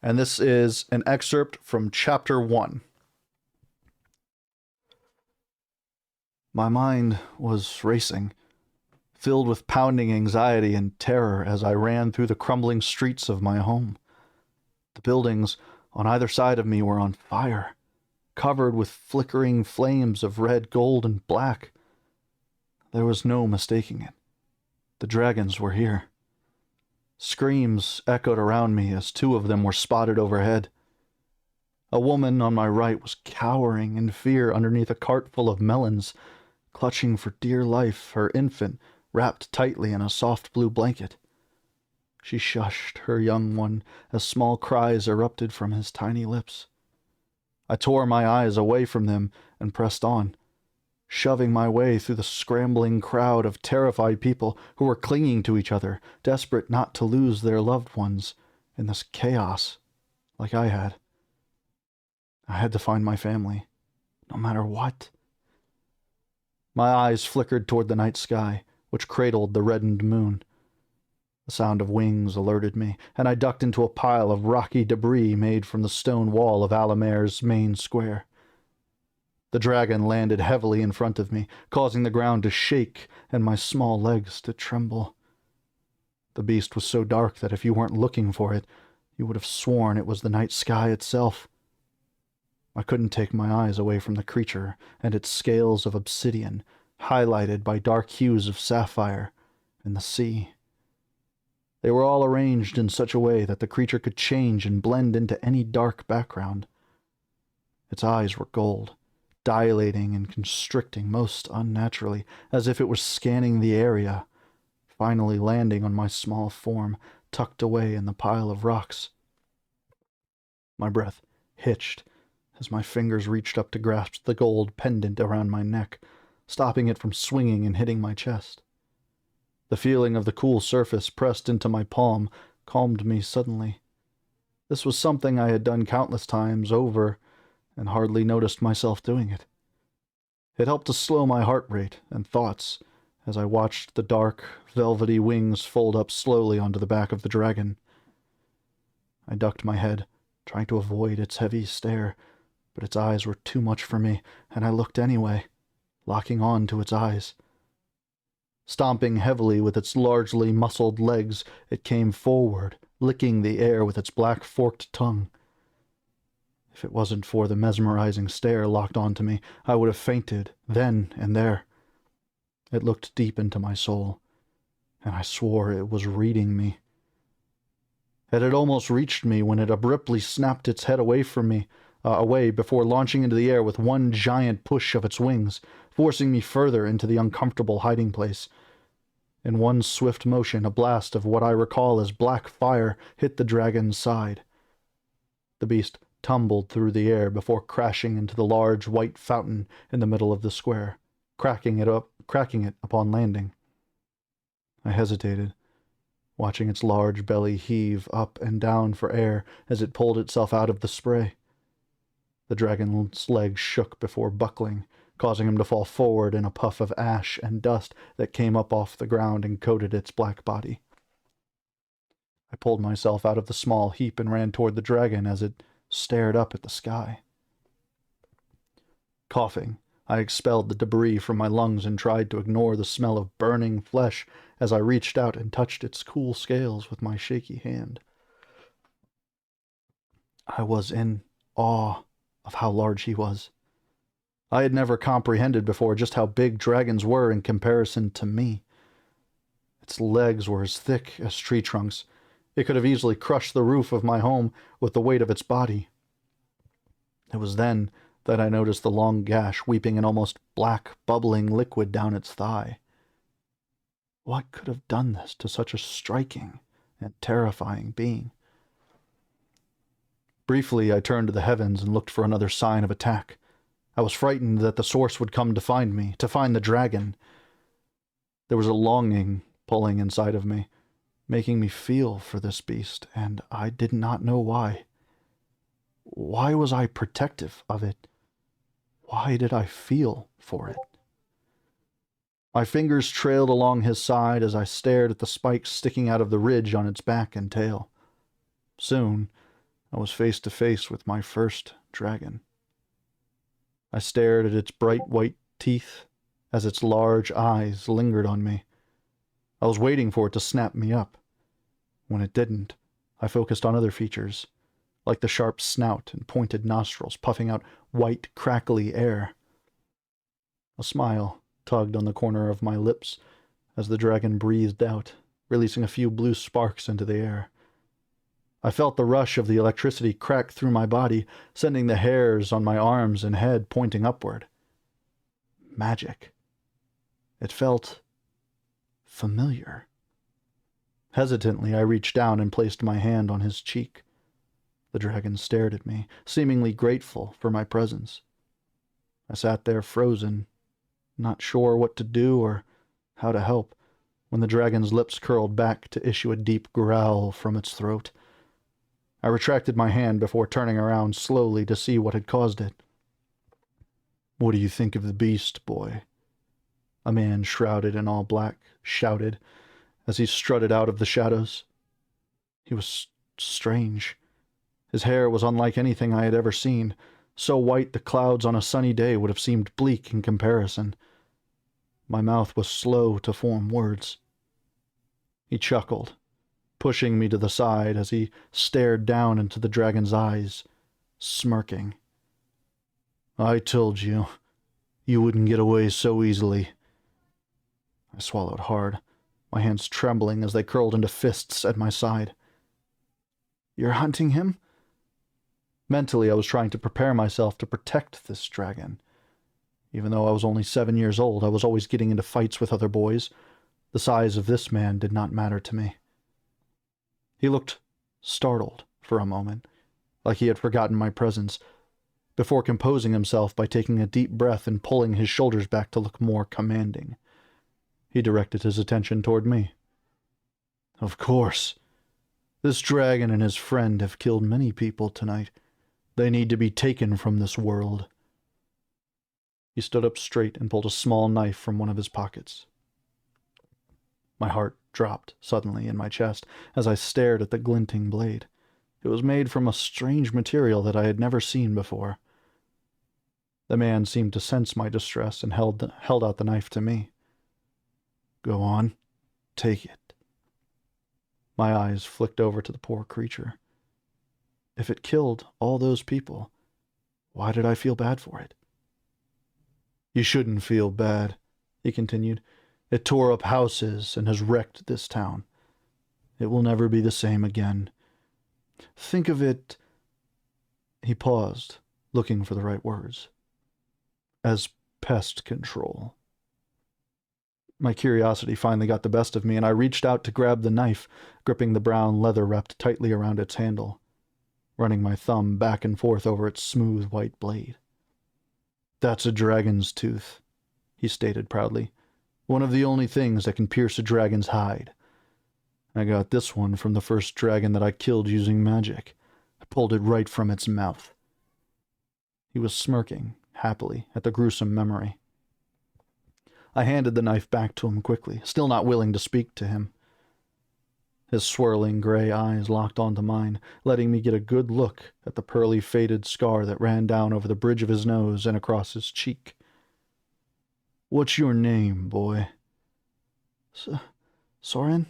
and this is an excerpt from Chapter 1. My mind was racing, filled with pounding anxiety and terror as I ran through the crumbling streets of my home. The buildings on either side of me were on fire, covered with flickering flames of red, gold, and black. There was no mistaking it. The dragons were here. Screams echoed around me as two of them were spotted overhead. A woman on my right was cowering in fear underneath a cart full of melons, clutching for dear life her infant wrapped tightly in a soft blue blanket. She shushed her young one as small cries erupted from his tiny lips. I tore my eyes away from them and pressed on, shoving my way through the scrambling crowd of terrified people who were clinging to each other, desperate not to lose their loved ones in this chaos like I had. I had to find my family, no matter what. My eyes flickered toward the night sky, which cradled the reddened moon. The sound of wings alerted me, and I ducked into a pile of rocky debris made from the stone wall of Alamere's main square. The dragon landed heavily in front of me, causing the ground to shake and my small legs to tremble. The beast was so dark that if you weren't looking for it, you would have sworn it was the night sky itself. I couldn't take my eyes away from the creature and its scales of obsidian, highlighted by dark hues of sapphire, and the sea. They were all arranged in such a way that the creature could change and blend into any dark background. Its eyes were gold, dilating and constricting most unnaturally, as if it were scanning the area, finally landing on my small form tucked away in the pile of rocks. My breath hitched as my fingers reached up to grasp the gold pendant around my neck, stopping it from swinging and hitting my chest. The feeling of the cool surface pressed into my palm calmed me suddenly. This was something I had done countless times over and hardly noticed myself doing it. It helped to slow my heart rate and thoughts as I watched the dark, velvety wings fold up slowly onto the back of the dragon. I ducked my head, trying to avoid its heavy stare, but its eyes were too much for me, and I looked anyway, locking on to its eyes. Stomping heavily with its largely muscled legs, it came forward, licking the air with its black forked tongue. If it wasn't for the mesmerizing stare locked onto me, I would have fainted then and there. It looked deep into my soul, and I swore it was reading me. It had almost reached me when it abruptly snapped its head away from me, away before launching into the air with one giant push of its wings, forcing me further into the uncomfortable hiding place. In one swift motion, a blast of what I recall as black fire hit the dragon's side. The beast tumbled through the air before crashing into the large white fountain in the middle of the square, cracking it upon landing. I hesitated, watching its large belly heave up and down for air as it pulled itself out of the spray. The dragon's legs shook before buckling, causing him to fall forward in a puff of ash and dust that came up off the ground and coated its black body. I pulled myself out of the small heap and ran toward the dragon as it stared up at the sky. Coughing, I expelled the debris from my lungs and tried to ignore the smell of burning flesh as I reached out and touched its cool scales with my shaky hand. I was in awe of how large he was. I had never comprehended before just how big dragons were in comparison to me. Its legs were as thick as tree trunks. It could have easily crushed the roof of my home with the weight of its body. It was then that I noticed the long gash weeping an almost black, bubbling liquid down its thigh. What could have done this to such a striking and terrifying being? Briefly, I turned to the heavens and looked for another sign of attack. I was frightened that the source would come to find me, to find the dragon. There was a longing pulling inside of me, making me feel for this beast, and I did not know why. Why was I protective of it? Why did I feel for it? My fingers trailed along his side as I stared at the spikes sticking out of the ridge on its back and tail. Soon, I was face to face with my first dragon. I stared at its bright white teeth as its large eyes lingered on me. I was waiting for it to snap me up. When it didn't, I focused on other features, like the sharp snout and pointed nostrils puffing out white, crackly air. A smile tugged on the corner of my lips as the dragon breathed out, releasing a few blue sparks into the air. I felt the rush of the electricity crack through my body, sending the hairs on my arms and head pointing upward. Magic. It felt familiar. Hesitantly, I reached down and placed my hand on his cheek. The dragon stared at me, seemingly grateful for my presence. I sat there frozen, not sure what to do or how to help, when the dragon's lips curled back to issue a deep growl from its throat. I retracted my hand before turning around slowly to see what had caused it. "What do you think of the beast, boy?" A man shrouded in all black shouted as he strutted out of the shadows. He was strange. His hair was unlike anything I had ever seen, so white the clouds on a sunny day would have seemed bleak in comparison. My mouth was slow to form words. He chuckled, pushing me to the side as he stared down into the dragon's eyes, smirking. "I told you, you wouldn't get away so easily." I swallowed hard, my hands trembling as they curled into fists at my side. "You're hunting him?" Mentally, I was trying to prepare myself to protect this dragon. Even though I was only 7 years old, I was always getting into fights with other boys. The size of this man did not matter to me. He looked startled for a moment, like he had forgotten my presence, before composing himself by taking a deep breath and pulling his shoulders back to look more commanding. He directed his attention toward me. "Of course. This dragon and his friend have killed many people tonight. They need to be taken from this world." He stood up straight and pulled a small knife from one of his pockets. My heart dropped suddenly in my chest as I stared at the glinting blade. It was made from a strange material that I had never seen before. The man seemed to sense my distress and held out the knife to me. "Go on, take it." My eyes flicked over to the poor creature. If it killed all those people, why did I feel bad for it? "You shouldn't feel bad," he continued. "It tore up houses and has wrecked this town. It will never be the same again. Think of it—" He paused, looking for the right words. "As pest control." My curiosity finally got the best of me, and I reached out to grab the knife, gripping the brown leather wrapped tightly around its handle, running my thumb back and forth over its smooth white blade. "That's a dragon's tooth," he stated proudly. "One of the only things that can pierce a dragon's hide. I got this one from the first dragon that I killed using magic. I pulled it right from its mouth." He was smirking happily at the gruesome memory. I handed the knife back to him quickly, still not willing to speak to him. His swirling gray eyes locked onto mine, letting me get a good look at the pearly faded scar that ran down over the bridge of his nose and across his cheek. "What's your name, boy?" "Soren?"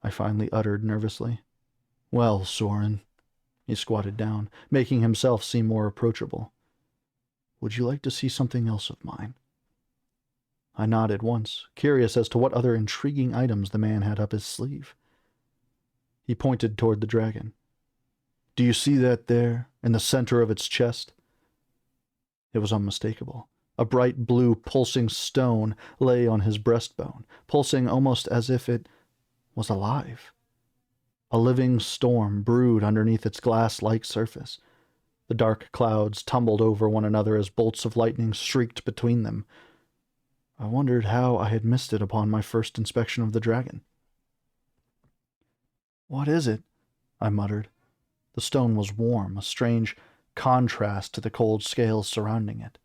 I finally uttered nervously. "Well, Soren." He squatted down, making himself seem more approachable. "Would you like to see something else of mine?" I nodded once, curious as to what other intriguing items the man had up his sleeve. He pointed toward the dragon. "Do you see that there, in the center of its chest?" It was unmistakable. A bright blue pulsing stone lay on his breastbone, pulsing almost as if it was alive. A living storm brewed underneath its glass-like surface. The dark clouds tumbled over one another as bolts of lightning streaked between them. I wondered how I had missed it upon my first inspection of the dragon. "What is it?" I muttered. The stone was warm, a strange contrast to the cold scales surrounding it.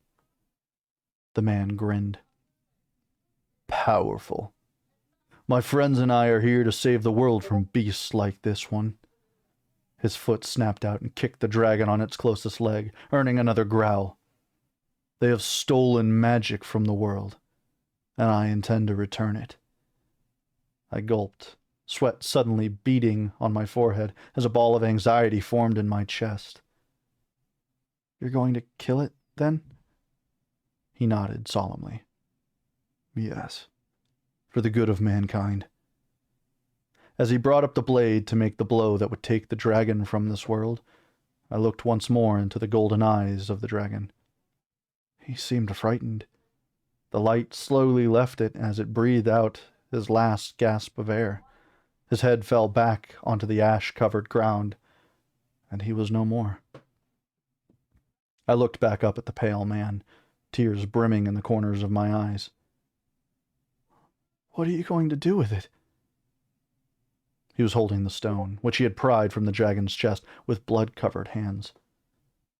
The man grinned. "Powerful. My friends and I are here to save the world from beasts like this one. His foot snapped out and kicked the dragon on its closest leg, earning another growl. They have stolen magic from the world, and I intend to return it. I gulped, sweat suddenly beading on my forehead as a ball of anxiety formed in my chest. You're going to kill it, then? He nodded solemnly. Yes, for the good of mankind. As he brought up the blade to make the blow that would take the dragon from this world, I looked once more into the golden eyes of the dragon. He seemed frightened. The light slowly left it as it breathed out his last gasp of air. His head fell back onto the ash-covered ground, and he was no more. I looked back up at the pale man, tears brimming in the corners of my eyes. What are you going to do with it? He was holding the stone, which he had pried from the dragon's chest with blood-covered hands.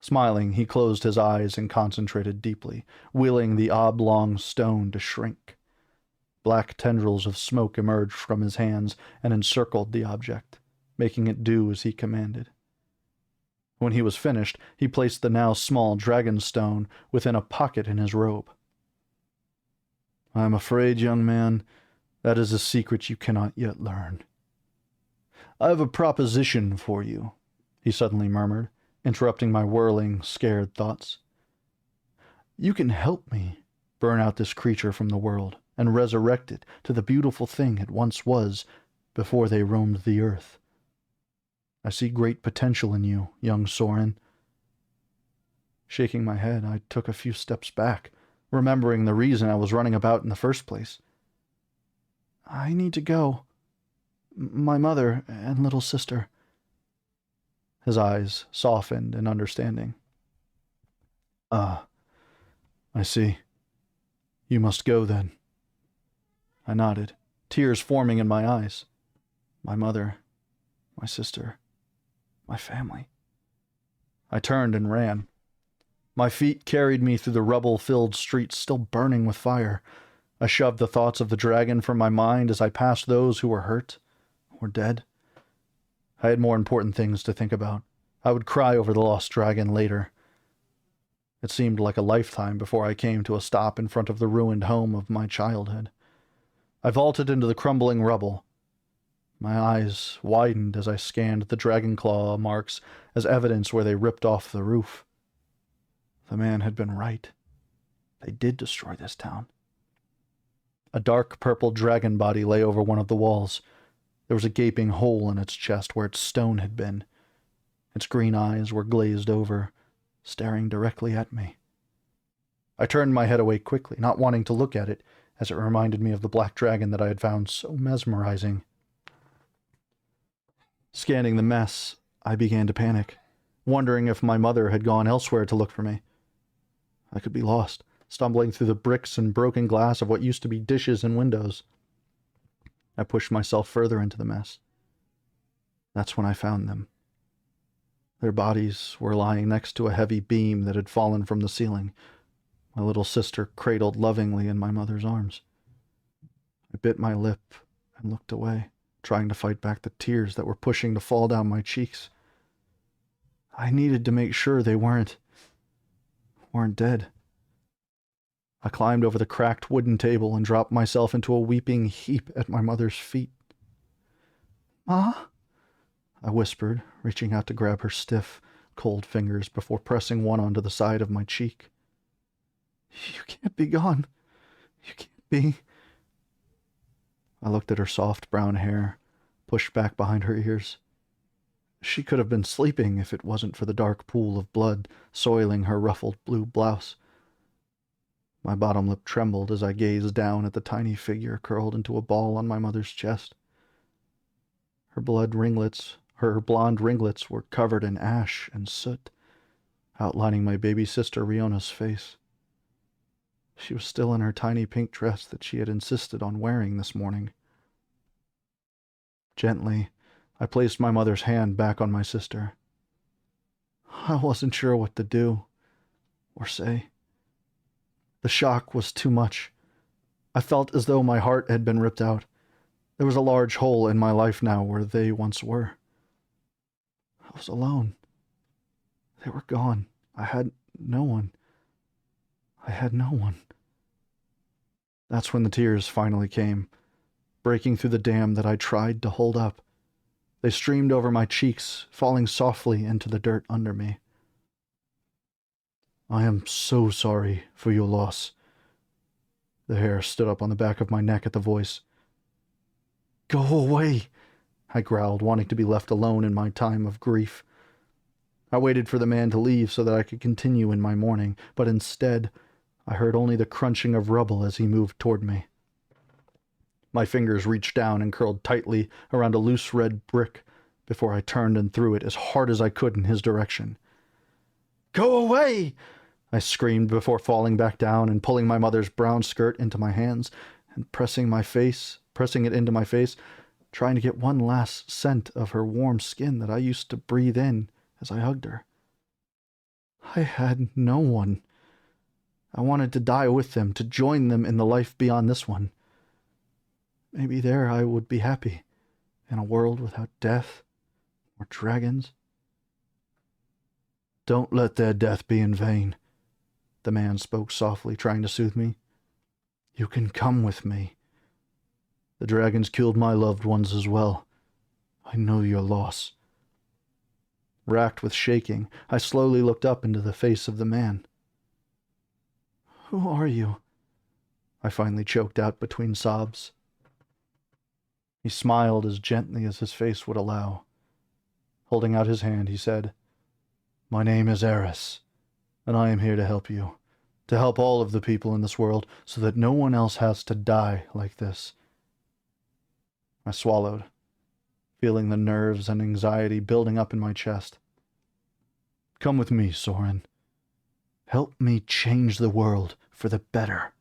Smiling, he closed his eyes and concentrated deeply, willing the oblong stone to shrink. Black tendrils of smoke emerged from his hands and encircled the object, making it do as he commanded. When he was finished, he placed the now small dragon stone within a pocket in his robe. I am afraid, young man, that is a secret you cannot yet learn. I have a proposition for you, he suddenly murmured, interrupting my whirling, scared thoughts. You can help me burn out this creature from the world and resurrect it to the beautiful thing it once was before they roamed the earth. I see great potential in you, young Soren. Shaking my head, I took a few steps back, remembering the reason I was running about in the first place. I need to go. My mother and little sister. His eyes softened in understanding. Ah, I see. You must go, then. I nodded, tears forming in my eyes. My mother, my sister, my family. I turned and ran. My feet carried me through the rubble-filled streets still burning with fire. I shoved the thoughts of the dragon from my mind as I passed those who were hurt or dead. I had more important things to think about. I would cry over the lost dragon later. It seemed like a lifetime before I came to a stop in front of the ruined home of my childhood. I vaulted into the crumbling rubble. My eyes widened as I scanned the dragon claw marks as evidence where they ripped off the roof. The man had been right. They did destroy this town. A dark purple dragon body lay over one of the walls. There was a gaping hole in its chest where its stone had been. Its green eyes were glazed over, staring directly at me. I turned my head away quickly, not wanting to look at it, as it reminded me of the black dragon that I had found so mesmerizing. Scanning the mess, I began to panic, wondering if my mother had gone elsewhere to look for me. I could be lost, stumbling through the bricks and broken glass of what used to be dishes and windows. I pushed myself further into the mess. That's when I found them. Their bodies were lying next to a heavy beam that had fallen from the ceiling, my little sister cradled lovingly in my mother's arms. I bit my lip and looked away, trying to fight back the tears that were pushing to fall down my cheeks. I needed to make sure they weren't dead. I climbed over the cracked wooden table and dropped myself into a weeping heap at my mother's feet. Ma? I whispered, reaching out to grab her stiff, cold fingers before pressing one onto the side of my cheek. You can't be gone. You can't be. I looked at her soft brown hair, pushed back behind her ears. She could have been sleeping if it wasn't for the dark pool of blood soiling her ruffled blue blouse. My bottom lip trembled as I gazed down at the tiny figure curled into a ball on my mother's chest. Her blonde ringlets were covered in ash and soot, outlining my baby sister Riona's face. She was still in her tiny pink dress that she had insisted on wearing this morning. Gently, I placed my mother's hand back on my sister. I wasn't sure what to do or say. The shock was too much. I felt as though my heart had been ripped out. There was a large hole in my life now where they once were. I was alone. They were gone. I had no one. I had no one. That's when the tears finally came, breaking through the dam that I tried to hold up. They streamed over my cheeks, falling softly into the dirt under me. I am so sorry for your loss. The hair stood up on the back of my neck at the voice. Go away, I growled, wanting to be left alone in my time of grief. I waited for the man to leave so that I could continue in my mourning, but instead, I heard only the crunching of rubble as he moved toward me. My fingers reached down and curled tightly around a loose red brick before I turned and threw it as hard as I could in his direction. Go away! I screamed before falling back down and pulling my mother's brown skirt into my hands and pressing it into my face, trying to get one last scent of her warm skin that I used to breathe in as I hugged her. I had no one. I wanted to die with them, to join them in the life beyond this one. Maybe there I would be happy, in a world without death or dragons. Don't let their death be in vain, the man spoke softly, trying to soothe me. You can come with me. The dragons killed my loved ones as well. I know your loss. Racked with shaking, I slowly looked up into the face of the man. Who are you? I finally choked out between sobs. He smiled as gently as his face would allow. Holding out his hand, he said, My name is Eris, and I am here to help you, to help all of the people in this world so that no one else has to die like this. I swallowed, feeling the nerves and anxiety building up in my chest. Come with me, Soren. Help me change the world for the better.